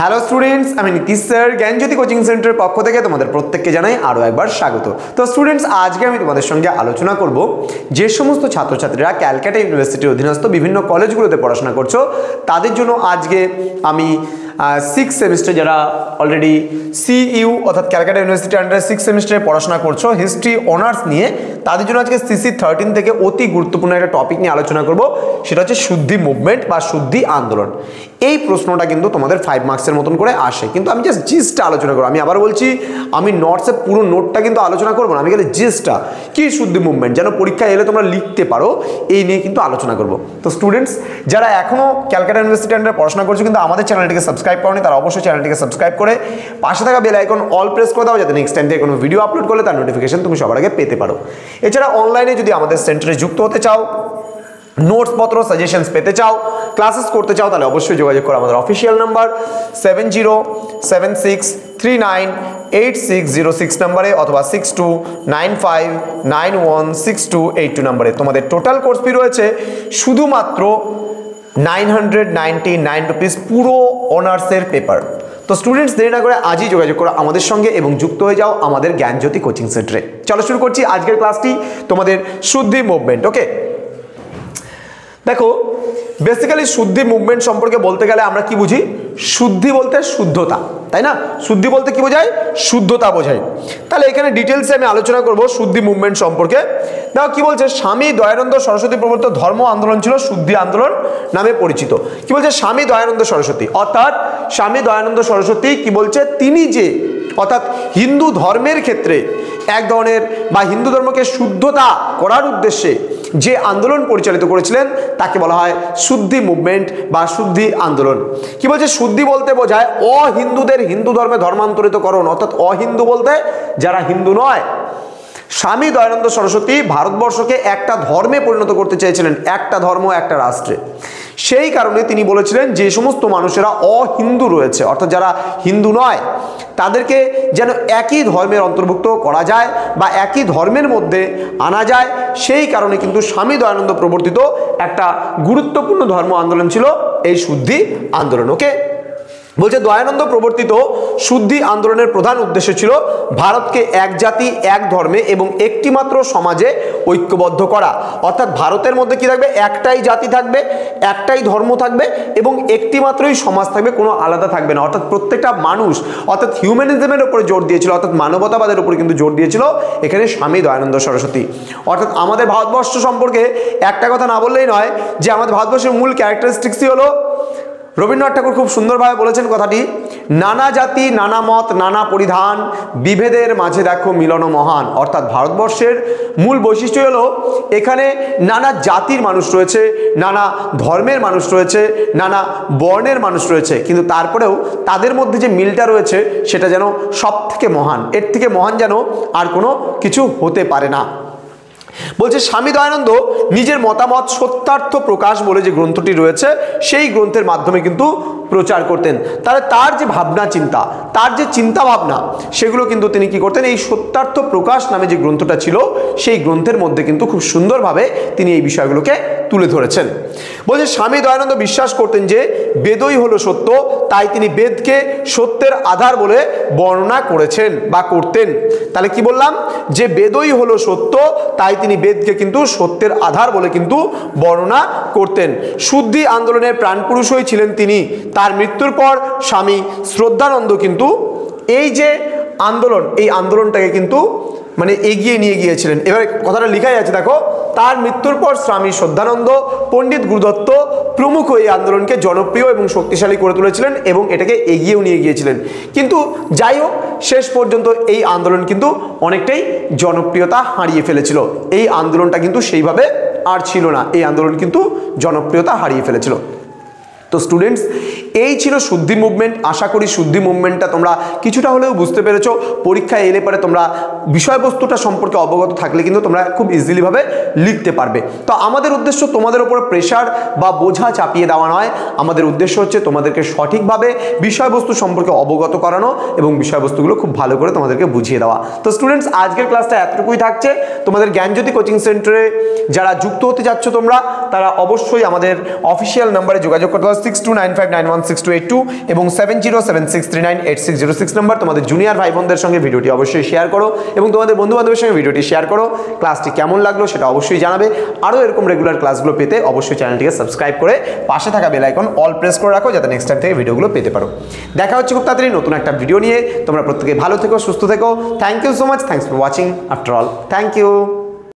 Hello students, আমি Nitish sir জ্ঞানজ্যোতি coaching সেন্টারের পক্ষ থেকে তোমাদের প্রত্যেককে জানাই আরও একবার স্বাগত। তো স্টুডেন্টস, আজকে আমি তোমাদের সঙ্গে আলোচনা করব যে সমস্ত ছাত্রছাত্রীরা ক্যালকাটা ইউনিভার্সিটির অধীনস্থ বিভিন্ন কলেজগুলোতে পড়াশোনা করছো তাদের জন্য আজকে আমি 6 সেমিস্টার যারা অলরেডি সিইউ অর্থাৎ ক্যালকাটা ইউনিভার্সিটি আন্ডারে 6 সেমিস্টারে পড়াশোনা করছো হিস্ট্রি অনার্স নিয়ে, তাদের জন্য আজকে সিসি 13 থেকে অতি গুরুত্বপূর্ণ একটা টপিক নিয়ে আলোচনা করব। সেটা হচ্ছে শুদ্ধি মুভমেন্ট বা শুদ্ধি আন্দোলন। এই প্রশ্নটা কিন্তু তোমাদের 5 মার্কসের মতন করে আসে, কিন্তু আমি জাস্ট জিস্টটা আলোচনা করবো। আমি আবার বলছি, আমি নোটসে পুরো নোটটা কিন্তু আলোচনা করবো না, আমি গেলে জিস্টটা কি শুদ্ধি মুভমেন্ট যেন পরীক্ষায় এলে তোমরা লিখতে পারো, এই নিয়ে কিন্তু আলোচনা করবো। তো স্টুডেন্টস, যারা এখনও ক্যালকাটা ইউনিভার্সিটি আন্ডারে পড়াশোনা করছো কিন্তু আমাদের চ্যানেলটিকে সাবস্ক্রাইব করনি, তারা অবশ্যই চ্যানেলটিকে সাবস্ক্রাইব করে পাশে থাকা বেল আইকন অল প্রেস করে দাও, যাতে নেক্সট টাইম থেকে কোনো ভিডিও আপলোড করলে তার নোটিফিকেশন তুমি সবার আগে পেতে পারো। এছাড়া অনলাইনে যদি আমাদের সেন্টারে যুক্ত হতে চাও, নোটস পত্র সাজেশনস পেতে চাও, ক্লাসেস করতে চাও, তাহলে অবশ্যই যোগাযোগ করো আমাদের অফিসিয়াল নাম্বার 7076398606 নম্বরে অথবা 6295916282 নম্বরে। তোমাদের টোটাল কোর্স ফি রয়েছে শুধুমাত্র 999 রুপিস, পুরো অনার্সের পেপার। তো স্টুডেন্টস, দেরি না করে আজই যোগাযোগ করো আমাদের সঙ্গে এবং যুক্ত হয়ে যাও আমাদের জ্ঞানজ্যোতি কোচিং সেন্টারে। চলো শুরু করছি আজকের ক্লাসটি, তোমাদের শুদ্ধি মুভমেন্ট। ওকে, দেখো বেসিক্যালি শুদ্ধি মুভমেন্ট সম্পর্কে বলতে গেলে আমরা কি বুঝি? শুদ্ধি বলতে শুদ্ধতা, তাই না? শুদ্ধি বলতে কি বোঝায়? শুদ্ধতা বোঝায়। তাহলে এখানে ডিটেলসে আমি আলোচনা করব শুদ্ধি মুভমেন্ট সম্পর্কে। দেখো কি বলছে, স্বামী দয়ানন্দ সরস্বতী প্রবর্তিত ধর্ম আন্দোলন ছিল শুদ্ধি আন্দোলন নামে পরিচিত। কি বলছে? স্বামী দয়ানন্দ সরস্বতী, অর্থাৎ স্বামী দয়ানন্দ সরস্বতী কি বলছে, তিনি যে অর্থাৎ হিন্দু ধর্মের ক্ষেত্রে এক ধরনের বা হিন্দু ধর্মকে শুদ্ধতা করার উদ্দেশ্যে যে আন্দোলন পরিচালিত করেছিলেন তাকে বলা হয় শুদ্ধি মুভমেন্ট বা শুদ্ধি আন্দোলন। কি বলছে? শুদ্ধি বলতে বোঝায় অহিন্দুদের হিন্দু ধর্মে ধর্মান্তরিতকরণ, অর্থাৎ অহিন্দু বলতে যারা হিন্দু নয়। স্বামী দয়ানন্দ সরস্বতী ভারতবর্ষকে একটা ধর্মে পরিণত করতে চেয়েছিলেন, একটা ধর্ম একটা রাষ্ট্রে। সেই কারণে তিনি বলেছিলেন যে সমস্ত মানুষেরা অহিন্দু রয়েছে, অর্থাৎ যারা হিন্দু নয়, তাদেরকে যেন একই ধর্মের অন্তর্ভুক্ত করা যায় বা একই ধর্মের মধ্যে আনা যায়। সেই কারণে কিন্তু স্বামী দয়ানন্দ প্রবর্তিত একটা গুরুত্বপূর্ণ ধর্ম আন্দোলন ছিল এই শুদ্ধি আন্দোলন। ওকে, বলছে দয়ানন্দ প্রবর্তিত শুদ্ধি আন্দোলনের প্রধান উদ্দেশ্য ছিল ভারতকে এক জাতি এক ধর্মে এবং একটি মাত্র সমাজে ঐক্যবদ্ধ করা। অর্থাৎ ভারতের মধ্যে কি থাকবে? একটাই জাতি থাকবে, একটাই ধর্ম থাকবে এবং একটি মাত্রই সমাজ থাকবে, কোনো আলাদা থাকবে না। অর্থাৎ প্রত্যেকটা মানুষ, অর্থাৎ হিউম্যানিজমের উপরে জোর দিয়েছিল, অর্থাৎ মানবতাবাদের উপরে কিন্তু জোর দিয়েছিল এখানে স্বামী দয়ানন্দ সরস্বতী। অর্থাৎ আমাদের ভারতবর্ষ সম্পর্কে একটা কথা না বললেই নয় যে আমাদের ভারতবর্ষের মূল ক্যারেক্টারিস্টিক্সই হলো, রবীন্দ্রনাথ ঠাকুর খুব সুন্দরভাবে বলেছেন কথাটি, নানা জাতি নানা মত নানা পরিধান, বিভেদের মাঝে দেখো মিলন মহান। অর্থাৎ ভারতবর্ষের মূল বৈশিষ্ট্য হলো এখানে নানা জাতির মানুষ রয়েছে, নানা ধর্মের মানুষ রয়েছে, নানা বর্ণের মানুষ রয়েছে, কিন্তু তারপরেও তাদের মধ্যে যে মিলটা রয়েছে সেটা যেন সব থেকে মহান, এর থেকে মহান যেন আর কোনো কিছু হতে পারে না। বলছে স্বামী দয়ানন্দ নিজের মতামত সত্যার্থ প্রকাশ বলে যে গ্রন্থটি রয়েছে সেই গ্রন্থের মাধ্যমে কিন্তু প্রচার করতেন। তাহলে তার যে ভাবনা চিন্তা, তার যে চিন্তা ভাবনা, সেগুলো কিন্তু তিনি কি করতেন? এই সত্যার্থ প্রকাশ নামে যে গ্রন্থটা ছিল সেই গ্রন্থের মধ্যে কিন্তু খুব সুন্দরভাবে তিনি এই বিষয়গুলোকে তুলে ধরেছেন। বলছে স্বামী দয়ানন্দ বিশ্বাস করতেন যে বেদই হলো সত্য, তাই তিনি বেদকে সত্যের আধার বলে বর্ণনা করেছেন বা করতেন। তাহলে কি বললাম? যে বেদই হলো সত্য, তাই তিনি বেদকে কিন্তু সত্যের আধার বলে কিন্তু বর্ণনা করতেন। শুদ্ধি আন্দোলনের প্রাণপুরুষই ছিলেন তিনি। তার মৃত্যুর পর স্বামী শ্রদ্ধানন্দ কিন্তু এই যে আন্দোলন, এই আন্দোলনটাকে কিন্তু মানে এগিয়ে নিয়ে গিয়েছিলেন। এবার কথাটা লেখাই আছে, দেখো, তার মৃত্যুর পর স্বামী শ্রদ্ধানন্দ, পণ্ডিত গুরুদত্ত প্রমুখ এই আন্দোলনকে জনপ্রিয় এবং শক্তিশালী করে তুলেছিলেন এবং এটাকে এগিয়েও নিয়ে গিয়েছিলেন। কিন্তু যাই হোক, শেষ পর্যন্ত এই আন্দোলন কিন্তু অনেকটাই জনপ্রিয়তা হারিয়ে ফেলেছিল। এই আন্দোলনটা কিন্তু সেইভাবে আর ছিল না, এই আন্দোলন কিন্তু জনপ্রিয়তা হারিয়ে ফেলেছিল। তো স্টুডেন্টস, এই ছিল শুদ্ধি মুভমেন্ট। আশা করি শুদ্ধি মুভমেন্টটা তোমরা কিছুটা হলেও বুঝতে পেরেছো। পরীক্ষায় এলে পরে তোমরা বিষয়বস্তুটা সম্পর্কে অবগত থাকলে কিন্তু তোমরা খুব ইজিলিভাবে লিখতে পারবে। তো আমাদের উদ্দেশ্য তোমাদের উপরে প্রেশার বা বোঝা চাপিয়ে দেওয়া নয়, আমাদের উদ্দেশ্য হচ্ছে তোমাদেরকে সঠিকভাবে বিষয়বস্তু সম্পর্কে অবগত করানো এবং বিষয়বস্তুগুলো খুব ভালো করে তোমাদেরকে বুঝিয়ে দেওয়া। তো স্টুডেন্টস, আজকের ক্লাসটা এতটুকুই থাকছে। তোমাদের জ্ঞানজ্যোতি কোচিং সেন্টারে যারা যুক্ত হতে যাচ্ছ তোমরা, তারা অবশ্যই আমাদের অফিসিয়াল নাম্বারে যোগাযোগ করতে হবে 629591 816282 এবং 7076398606 নাম্বার। তোমাদের জুনিয়র ভাই বোনদের সঙ্গে ভিডিওটি অবশ্যই শেয়ার করো এবং তোমাদের বন্ধু বান্ধবের সঙ্গে ভিডিওটি শেয়ার করো। ক্লাসটি কেমন লাগলো সেটা অবশ্যই জানাবে। আরও এরকম রেগুলার ক্লাসগুলো পেতে অবশ্যই চ্যানেলটিকে সাবস্ক্রাইব করে পাশে থাকা বেল আইকন অল প্রেস করে রাখো, যাতে নেক্সট টাইম থেকে ভিডিওগুলো পেতে পারো। দেখা হচ্ছে খুব তাড়াতাড়ি নতুন একটা ভিডিও নিয়ে। তোমরা প্রত্যেকে ভালো থেকো, সুস্থ থেকো। Thank you so much, thanks for watching after all, thank you.